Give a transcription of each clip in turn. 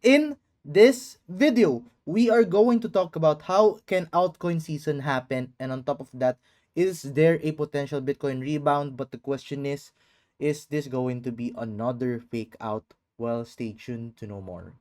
in this video, we are going to talk about how can altcoin season happen, and on top of that, is there a potential Bitcoin rebound? But the question is this going to be another fake out? Well, stay tuned to know more.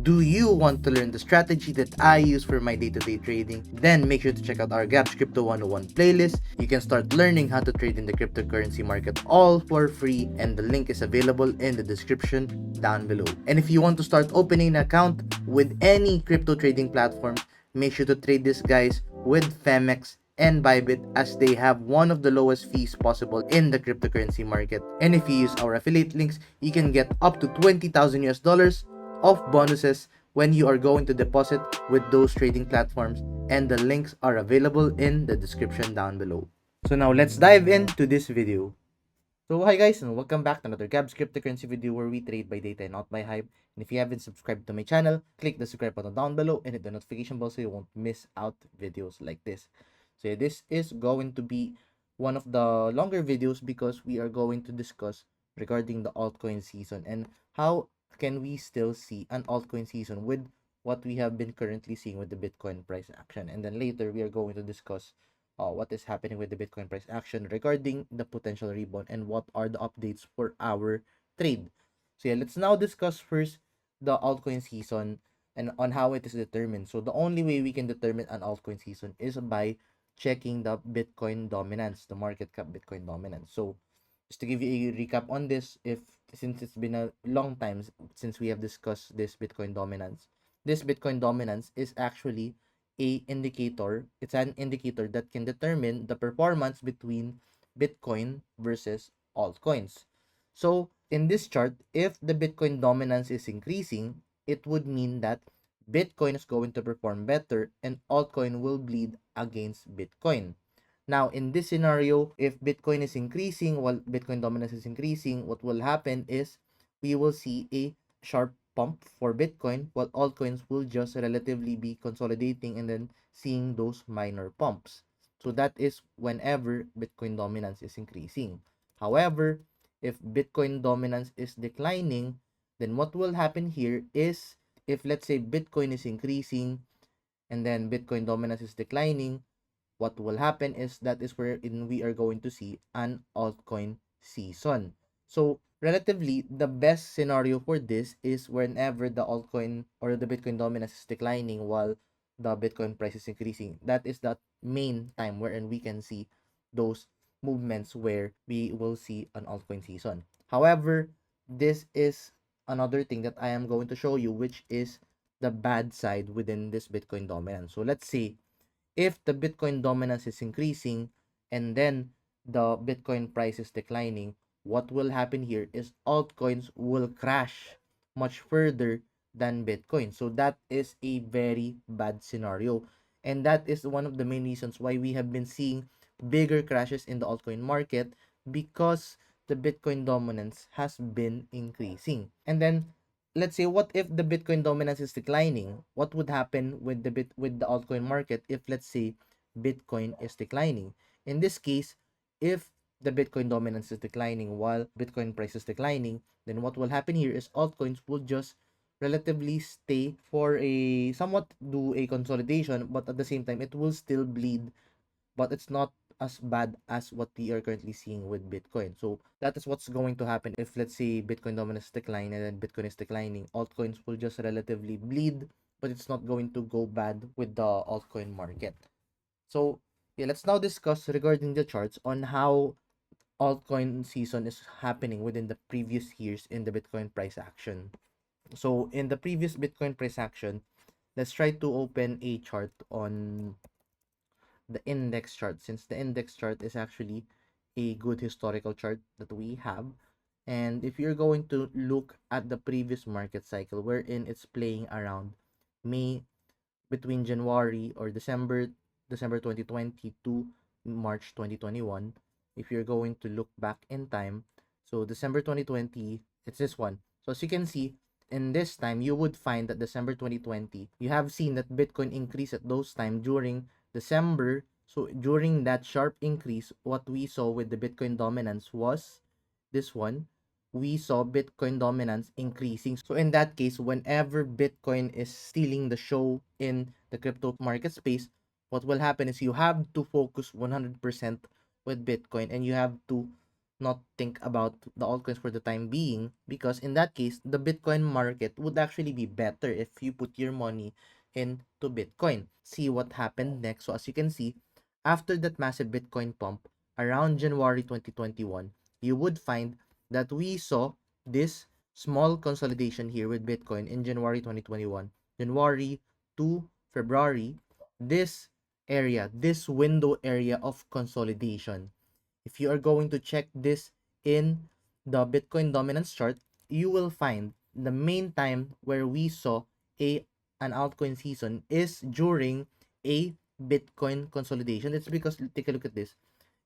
Do you want to learn the strategy that I use for my day-to-day trading? Then make sure to check out our Gaps Crypto 101 playlist. You can start learning how to trade in the cryptocurrency market all for free, and the link is available in the description down below. And if you want to start opening an account with any crypto trading platform, make sure to trade this guys with PHEMEX and BYBIT, as they have one of the lowest fees possible in the cryptocurrency market. And if you use our affiliate links, you can get up to 20,000 US dollars of bonuses when you are going to deposit with those trading platforms, and the links are available in the description down below. So now let's dive into this video. So hi guys, and welcome back to another Gab's cryptocurrency video where we trade by data and not by hype. And if you haven't subscribed to my channel, click the subscribe button down below and hit the notification bell so you won't miss out videos like this. So yeah, this is going to be one of the longer videos because we are going to discuss regarding the altcoin season and how can we still see an altcoin season with what we have been currently seeing with the Bitcoin price action. And then later we are going to discuss what is happening with the Bitcoin price action regarding the potential rebound and what are the updates for our trade. So yeah, let's now discuss first the altcoin season and on how it is determined. So the only way we can determine an altcoin season is by checking the Bitcoin dominance, the market cap Bitcoin dominance. So just to give you a recap on this, if since it's been a long time since we have discussed this Bitcoin dominance is actually a indicator. It's an indicator that can determine the performance between Bitcoin versus altcoins. So in this chart, if the Bitcoin dominance is increasing, it would mean that Bitcoin is going to perform better and altcoin will bleed against Bitcoin. Now, in this scenario, if Bitcoin is increasing while Bitcoin dominance is increasing, what will happen is we will see a sharp pump for Bitcoin, while altcoins will just relatively be consolidating and then seeing those minor pumps. So that is whenever Bitcoin dominance is increasing. However, if Bitcoin dominance is declining, then what will happen here is if let's say Bitcoin is increasing and then Bitcoin dominance is declining, what will happen is that is wherein we are going to see an altcoin season. So relatively, the best scenario for this is whenever the altcoin or the Bitcoin dominance is declining while the Bitcoin price is increasing. That is the main time wherein we can see those movements where we will see an altcoin season. However, this is another thing that I am going to show you, which is the bad side within this Bitcoin dominance. So let's say if the Bitcoin dominance is increasing and then the Bitcoin price is declining, what will happen here is altcoins will crash much further than Bitcoin. So that is a very bad scenario. And that is one of the main reasons why we have been seeing bigger crashes in the altcoin market, because the Bitcoin dominance has been increasing. And then let's say, what if the Bitcoin dominance is declining? What would happen with the altcoin market if let's say Bitcoin is declining? In this case, if the Bitcoin dominance is declining while Bitcoin price is declining, then what will happen here is altcoins will just relatively stay for a somewhat do a consolidation, but at the same time it will still bleed, but it's not as bad as what we are currently seeing with Bitcoin. So that is what's going to happen if let's say Bitcoin dominance decline and then Bitcoin is declining. Altcoins will just relatively bleed, but it's not going to go bad with the altcoin market. So yeah, let's now discuss regarding the charts on how altcoin season is happening within the previous years in the Bitcoin price action. So in the previous Bitcoin price action, let's try to open a chart on the index chart, since the index chart is actually a good historical chart that we have. And if you're going to look at the previous market cycle wherein it's playing around May, between January or December 2020 to March 2021, if you're going to look back in time, so December 2020, it's this one. So as you can see, in this time, you would find that December 2020, you have seen that Bitcoin increased at those time during December. So during that sharp increase, what we saw with the Bitcoin dominance was this one, we saw Bitcoin dominance increasing. So in that case, whenever Bitcoin is stealing the show in the crypto market space, what will happen is you have to focus 100% with Bitcoin, and you have to not think about the altcoins for the time being, because in that case, the Bitcoin market would actually be better if you put your money into Bitcoin. See what happened next. So as you can see, after that massive Bitcoin pump around January 2021, you would find that we saw this small consolidation here with Bitcoin in January 2021. January to February, this area, this window area of consolidation. If you are going to check this in the Bitcoin dominance chart, you will find the main time where we saw a an altcoin season is during a Bitcoin consolidation. It's because, take a look at this.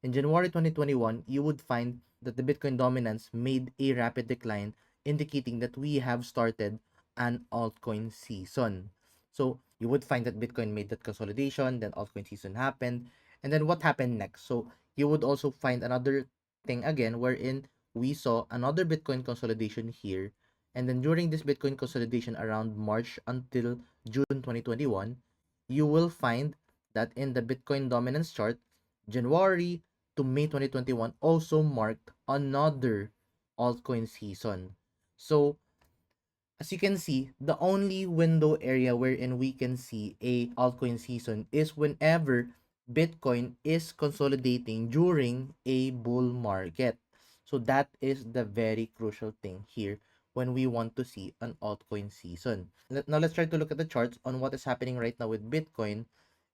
In January 2021, you would find that the Bitcoin dominance made a rapid decline, indicating that we have started an altcoin season. So you would find that Bitcoin made that consolidation, then altcoin season happened, and then what happened next? So you would also find another thing again wherein we saw another Bitcoin consolidation here. And then during this Bitcoin consolidation around March until June 2021, you will find that in the Bitcoin dominance chart, January to May 2021 also marked another altcoin season. So as you can see, the only window area wherein we can see a altcoin season is whenever Bitcoin is consolidating during a bull market. So that is the very crucial thing here when we want to see an altcoin season. Now let's try to look at the charts on what is happening right now with Bitcoin.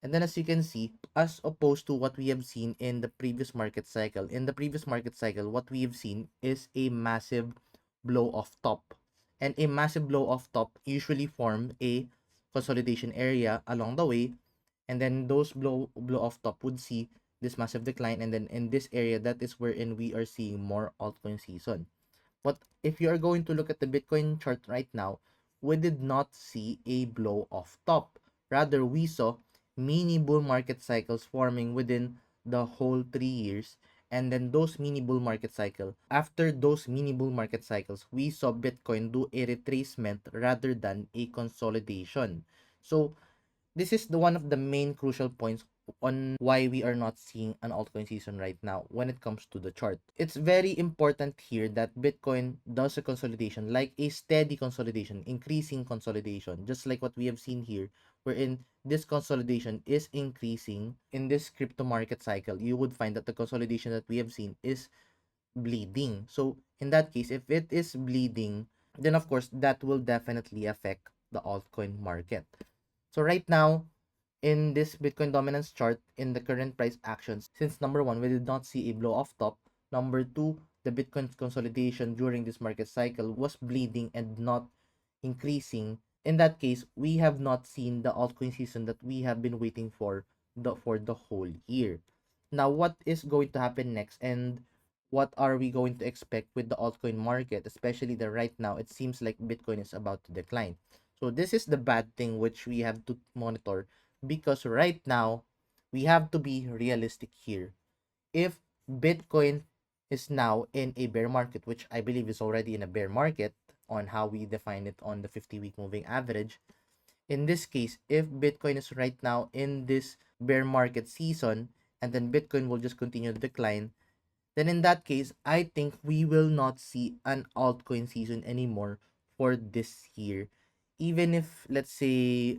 And then as you can see, as opposed to what we have seen in the previous market cycle, what we have seen is a massive blow off top, and a massive blow off top usually form a consolidation area along the way, and then those blow off top would see this massive decline, and then in this area, that is wherein we are seeing more altcoin season. But if you are going to look at the Bitcoin chart right now, we did not see a blow off top. Rather, we saw mini bull market cycles forming within the whole 3 years. And then those mini bull market cycle, after those mini bull market cycles, we saw Bitcoin do a retracement rather than a consolidation. So this is the one of the main crucial points on why we are not seeing an altcoin season right now when it comes to the chart. It's very important here that Bitcoin does a consolidation, like a steady consolidation, increasing consolidation, just like what we have seen here, wherein this consolidation is increasing in this crypto market cycle. You would find that the consolidation that we have seen is bleeding. So in that case, if it is bleeding, then of course that will definitely affect the altcoin market. So right now, in this Bitcoin dominance chart, in the current price actions, since number one, we did not see a blow off top. Number two, the Bitcoin consolidation during this market cycle was bleeding and not increasing. In that case, we have not seen the altcoin season that we have been waiting for the whole year. Now, what is going to happen next, and what are we going to expect with the altcoin market, especially the right now? It seems like Bitcoin is about to decline. So this is the bad thing which we have to monitor, because right now we have to be realistic here. If Bitcoin is now in a bear market, which I believe is already in a bear market on how we define it on the 50-week moving average, in this case, if Bitcoin is right now in this bear market season, and then Bitcoin will just continue to decline, then in that case, I think we will not see an altcoin season anymore for this year. Even if let's say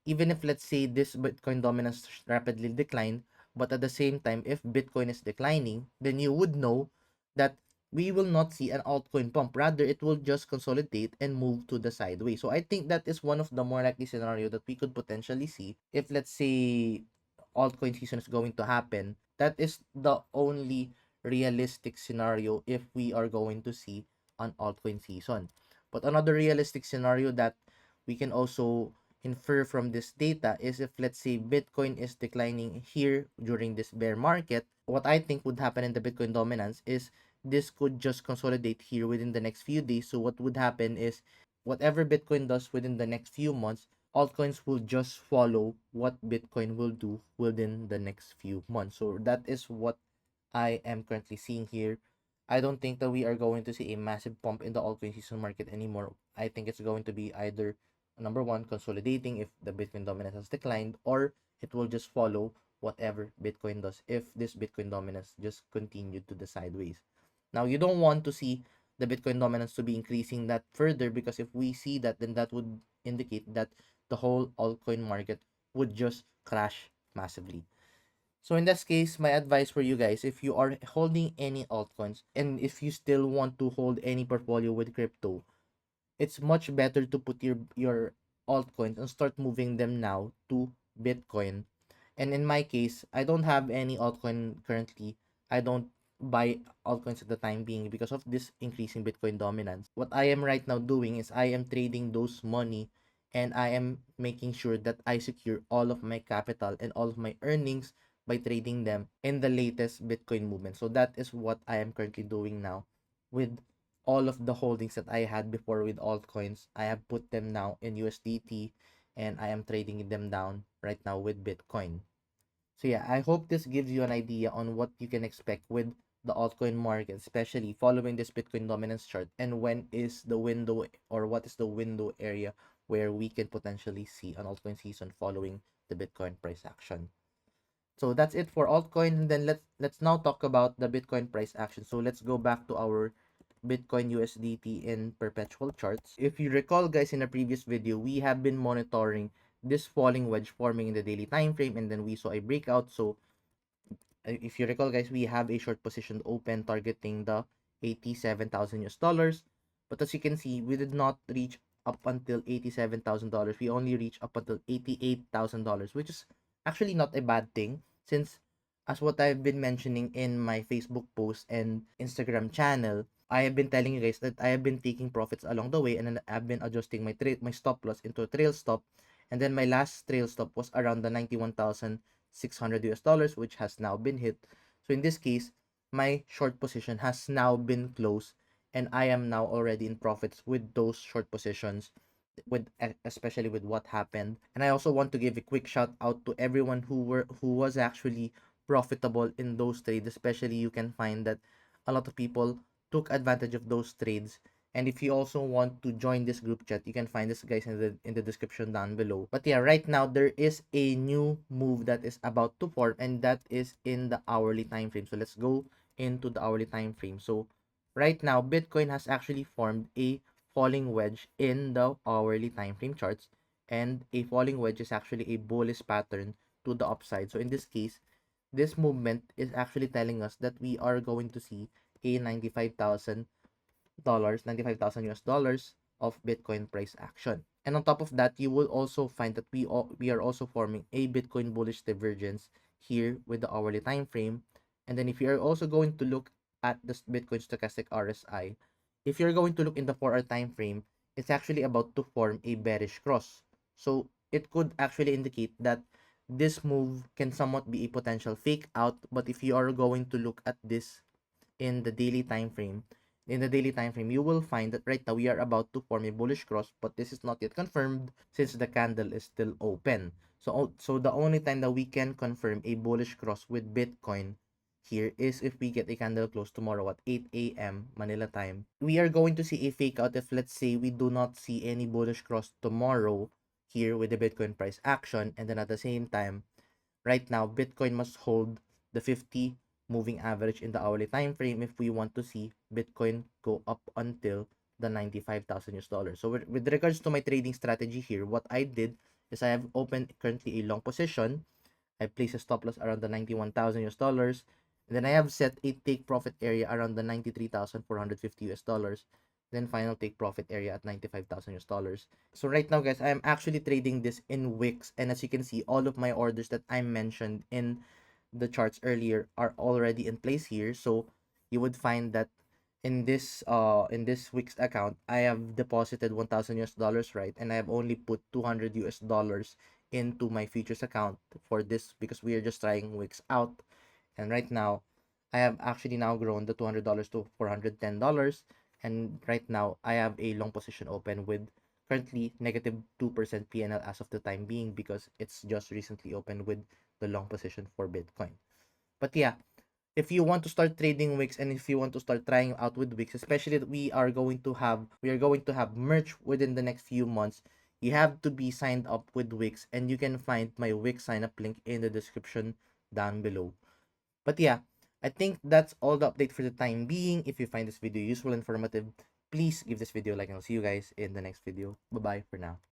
this Bitcoin dominance rapidly decline, but at the same time, if Bitcoin is declining, then you would know that we will not see an altcoin pump. Rather, it will just consolidate and move to the sideways. So I think that is one of the more likely scenario that we could potentially see if, let's say, altcoin season is going to happen. That is the only realistic scenario if we are going to see an altcoin season. But another realistic scenario that we can also infer from this data is, if let's say Bitcoin is declining here during this bear market, what I think would happen in the Bitcoin dominance is this could just consolidate here within the next few days. So what would happen is, whatever Bitcoin does within the next few months, altcoins will just follow what Bitcoin will do within the next few months. So that is what I am currently seeing here. I don't think that we are going to see a massive pump in the altcoin season market anymore. I think it's going to be either number one, consolidating if the Bitcoin dominance has declined, or it will just follow whatever Bitcoin does if this Bitcoin dominance just continued to the sideways. Now, you don't want to see the Bitcoin dominance to be increasing that further, because if we see that, then that would indicate that the whole altcoin market would just crash massively. So in this case, my advice for you guys, if you are holding any altcoins and if you still want to hold any portfolio with crypto, it's much better to put your altcoins and start moving them now to Bitcoin. And in my case, I don't have any altcoin currently. I don't buy altcoins at the time being because of this increasing Bitcoin dominance. What I am right now doing is I am trading those money, and I am making sure that I secure all of my capital and all of my earnings by trading them in the latest Bitcoin movement. So that is what I am currently doing now with all of the holdings that I had before with altcoins. I have put them now in USDT, and I am trading them down right now with Bitcoin. So yeah, I hope this gives you an idea on what you can expect with the altcoin market, especially following this Bitcoin dominance chart, and when is the window, or what is the window area where we can potentially see an altcoin season following the Bitcoin price action. So that's it for altcoin. And then let's now talk about the Bitcoin price action. So let's go back to our Bitcoin USDT in perpetual charts. If you recall, guys, in a previous video, we have been monitoring this falling wedge forming in the daily time frame, and then we saw a breakout. So if you recall, guys, we have a short position open targeting the 87,000 US dollars. But as you can see, we did not reach up until $87,000. We only reached up until $88,000, which is actually not a bad thing, since as what I've been mentioning in my Facebook post and Instagram channel, I have been telling you guys that I have been taking profits along the way, and then I've been adjusting my stop loss into a trail stop, and then my last trail stop was around the 91,600 US dollars, which has now been hit. So in this case, my short position has now been closed, and I am now already in profits with those short positions, with especially with what happened. And I also want to give a quick shout out to everyone who was actually profitable in those trades. Especially, you can find that a lot of people took advantage of those trades. And if you also want to join this group chat, you can find this, guys, in the description down below. But yeah, right now there is a new move that is about to form, and that is in the hourly time frame. So let's go into the hourly time frame. So right now, Bitcoin has actually formed a falling wedge in the hourly time frame charts, and a falling wedge is actually a bullish pattern to the upside. So in this case, this movement is actually telling us that we are going to see a $95,000, 95,000 US dollars of Bitcoin price action. And on top of that, you will also find that we are also forming a Bitcoin bullish divergence here with the hourly time frame. And then if you are also going to look at the Bitcoin stochastic RSI, if you're going to look in the 4-hour time frame, it's actually about to form a bearish cross. So it could actually indicate that this move can somewhat be a potential fake out. But if you are going to look at this in the daily time frame, you will find that right now we are about to form a bullish cross, but this is not yet confirmed since the candle is still open. So the only time that we can confirm a bullish cross with Bitcoin here is if we get a candle close tomorrow at 8 a.m. Manila time. We are going to see a fake out if, let's say, we do not see any bullish cross tomorrow here with the Bitcoin price action, and then at the same time, right now, Bitcoin must hold the 50 moving average in the hourly time frame if we want to see Bitcoin go up until the 95,000 US dollars. So with regards to my trading strategy here, what I did is I have opened currently a long position. I placed a stop loss around the 91,000 US dollars. And then I have set a take profit area around the 93,450 US dollars. Then final take profit area at 95,000 US dollars. So right now, guys, I am actually trading this in WEEX. And as you can see, all of my orders that I mentioned in the charts earlier are already in place here. So you would find that in this WEEX account, I have deposited 1,000 US dollars, right? And I have only put 200 US dollars into my futures account for this, because we are just trying WEEX out. And right now, I have actually now grown the $200 to $410. And right now, I have a long position open with currently negative 2% PNL as of the time being, because it's just recently opened with the long position for Bitcoin. But yeah, if you want to start trading Wix and if you want to start trying out with Wix, especially that we are going to have merch within the next few months, you have to be signed up with Wix, and you can find my Wix sign up link in the description down below. But yeah, I think that's all the update for the time being. If you find this video useful and informative, please give this video a like, and I'll see you guys in the next video. Bye bye for now.